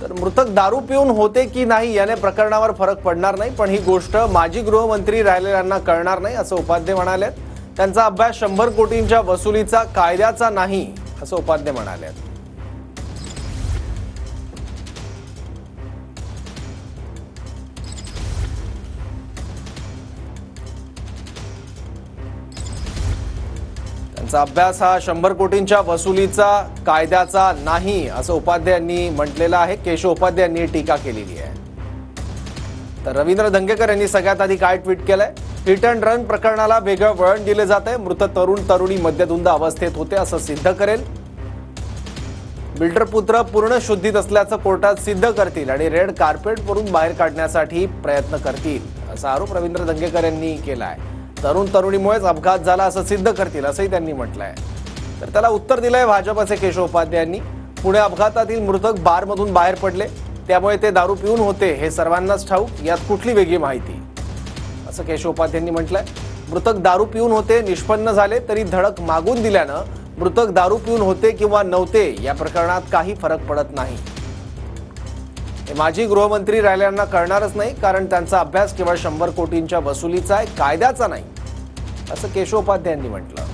तर मृतक दारू पिऊन होते की नाही याने प्रकरणावर फरक पडणार नाही, पण ही गोष्ट माजी गृहमंत्री राहिलेल्यांना कळणार नाही असं उपाध्ये म्हणाले। त्यांचा अभ्यास 100 कोटींच्या वसुलीचा कायद्याचा नाही असं उपाध्ये म्हणाले। त्यांचा अभ्यास हा 100 कोटींच्या वसुलीचा कायद्याचा नाही असं उपाध्ये यांनी म्हटलेलं आहे। केशव उपाध्ये यांनी टीका केलेली आहे। तर रवींद्र धंगेकर यांनी सगळ्यात आधी काय ट्विट केलंय? हिट अँड रन प्रकरणाला वेगळं वळण दिले जात आहे। मृत तरुणी मद्यधुंद अवस्थेत होते असं सिद्ध करेल। बिल्डर पुत्र पूर्ण शुद्धीत असल्याचं कोर्टात सिद्ध करतील आणि रेड कार्पेट वरून बाहेर काढण्यासाठी प्रयत्न करतील असा आरोप रवींद्र धंगेकर यांनी केला आहे। तरुणीमुळेच अपघात झाला असं सिद्ध करतील असंही त्यांनी म्हटलंय। तर त्याला उत्तर दिलंय भाजपचे केशव उपाध्ये यांनी। पुणे अपघातातील मृतक बारमधून बाहेर पडले, त्यामुळे ते दारू पिऊन होते हे सर्वांनाच ठाऊक, यात कुठली वेगळी माहिती असं केशव उपाध्ये यांनी म्हटलंय। मृतक दारू पिऊन होते निष्पन्न झाले तरी धडक मागून दिल्यानं मृतक दारू पिऊन होते किंवा नव्हते या प्रकरणात काही फरक पडत नाही। हे माजी गृहमंत्री राहिल्यांना कळणारच नाही, कारण त्यांचा अभ्यास केवळ 100 कोटींच्या वसुलीचा आहे, कायद्याचा नाही असं केशव उपाध्ये यांनी म्हटलं।